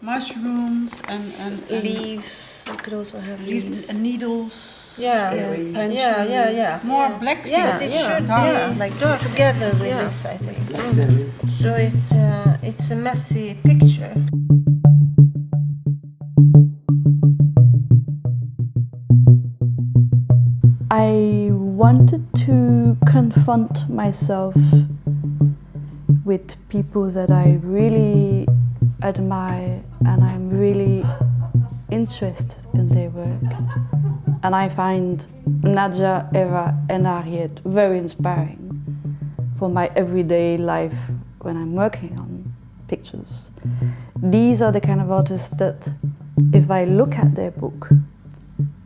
mushrooms and leaves. You could also have leaves and needles. Yeah. More black things. Yeah, it should be like together with this, I think. So it's a messy picture. I wanted to confront myself with people that I really admire and I'm really interested in their work. And I find Nadja, Eva and Harriët very inspiring for my everyday life when I'm working on pictures. These are the kind of artists that if I look at their book,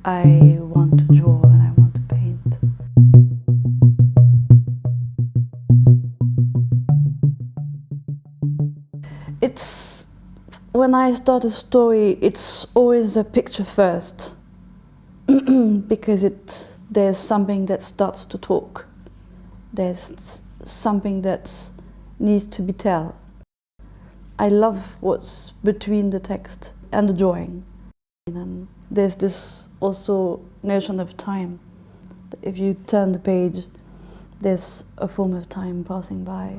I want to draw and I want to paint. It's when I start a story, it's always a picture first, because there's something that starts to talk. There's something that needs to be told. I love what's between the text and the drawing. And there's this also notion of time. If you turn the page, there's a form of time passing by.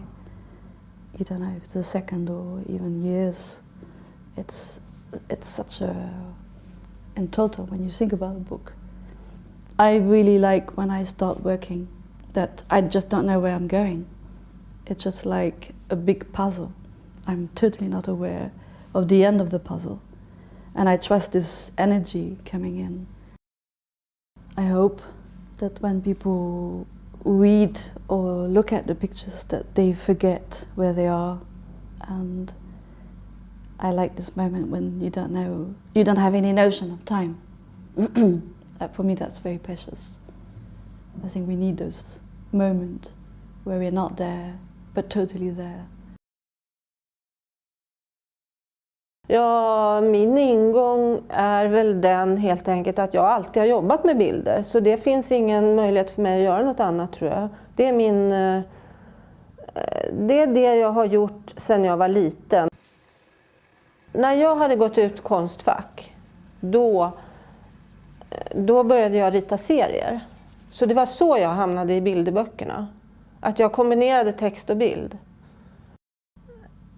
You don't know if it's a second or even years. It's such a, in total, when you think about a book. I really like when I start working that I just don't know where I'm going. It's just like a big puzzle. I'm totally not aware of the end of the puzzle. And I trust this energy coming in. I hope that when people read or look at the pictures that they forget where they are. And I like this moment when you don't know, you don't have any notion of time. For me that's very precious. I think we need those moments where we're not there, but totally there. Ja, min ingång är väl den helt enkelt att jag alltid har jobbat med bilder. Så det finns ingen möjlighet för mig att göra något annat, tror jag. Det är det jag har gjort sedan jag var liten. När jag hade gått ut konstfack, då började jag rita serier. Så det var så jag hamnade i bilderböckerna. Att jag kombinerade text och bild.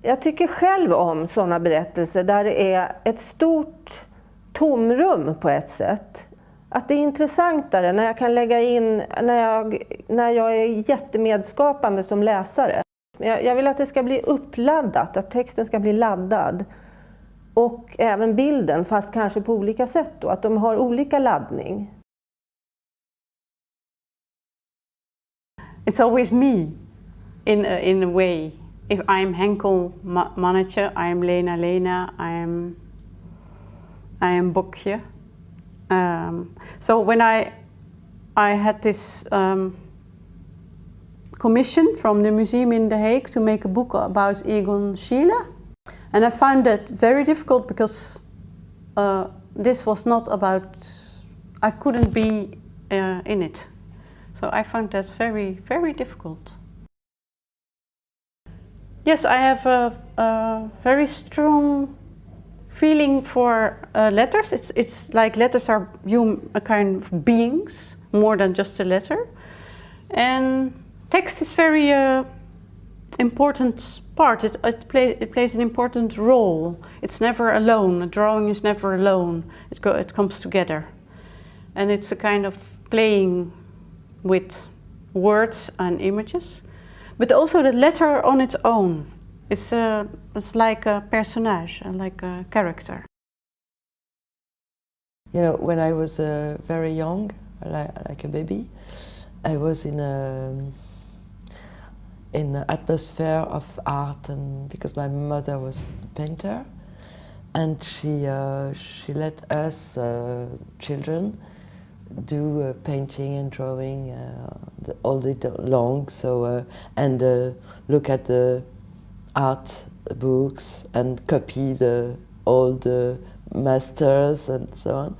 Jag tycker själv om sådana berättelser där det är ett stort tomrum på ett sätt. Att det är intressantare när jag kan lägga in, när jag är jättemedskapande som läsare. Jag vill att det ska bli uppladdat, att texten ska bli laddad. Och även bilden, fast kanske på olika sätt då, att de har olika laddning. It's always me, in a way. If I'm Henkel manager, I am Lena, I am Bokje. So when I had this commission from the museum in The Hague to make a book about Egon Schiele, and I found that very difficult because this was not about, I couldn't be in it. So I found that very, very difficult. Yes, I have a very strong feeling for letters. It's like letters are a kind of beings, more than just a letter. And text is very important part. It plays an important role. It's never alone. A drawing is never alone. It comes together. And it's a kind of playing with words and images. But also the letter on its own. It's like a personage, like a character. You know, when I was very young, like a baby, I was in an atmosphere of art, and because my mother was a painter, and she let us children do painting and drawing all day long. So and look at the art books and copy all the masters and so on.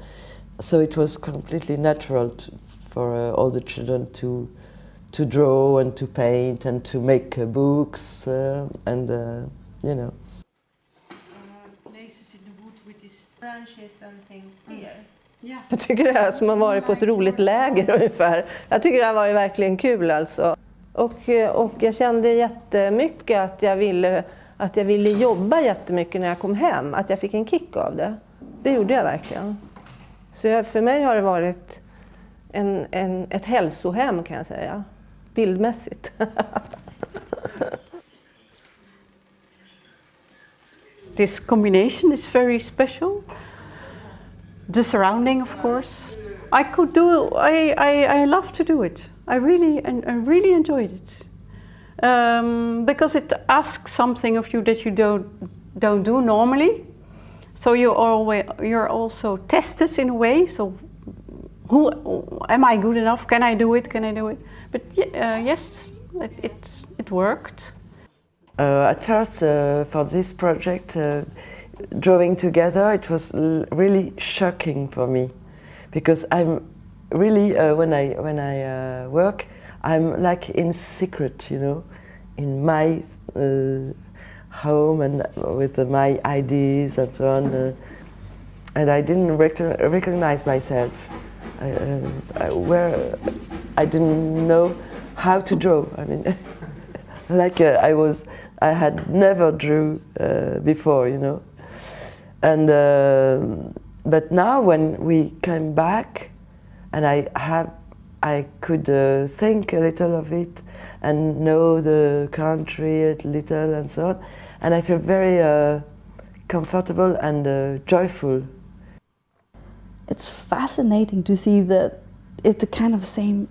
So it was completely natural for all the children to draw and to paint and to make books and you know. Lezen branches and things here. Yeah. Jag tycker det är som att vara på ett roligt läger ungefär. Jag tycker det har varit verkligen kul alltså. Och jag kände jättemycket att jag ville jobba jättemycket när jag kom hem. Att jag fick en kick av det. Det gjorde jag verkligen. Så för mig har det varit ett hälsohem kan jag säga. Bildmässigt. This combination is very special. The surrounding, of course. I love to do it. I really enjoyed it. Because it asks something of you that you don't do normally. So you're also tested in a way. So, am I good enough? Can I do it? But yes, it worked. At first, for this project, drawing together, it was really shocking for me, because I'm really when I work, I'm like in secret, you know, in my home and with my ideas and so on, and I didn't recognize myself. I didn't know how to draw. I mean, like I had never drew before, you know. And but now when we came back, and I could think a little of it and know the country a little and so on, and I feel very comfortable and joyful. It's fascinating to see that it's a kind of same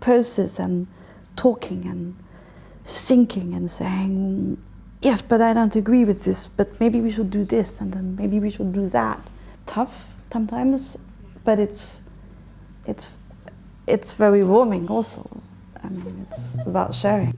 process, and talking and thinking and saying, yes, but I don't agree with this, but maybe we should do this, and then maybe we should do that. Tough sometimes, but it's very warming also. I mean, it's about sharing.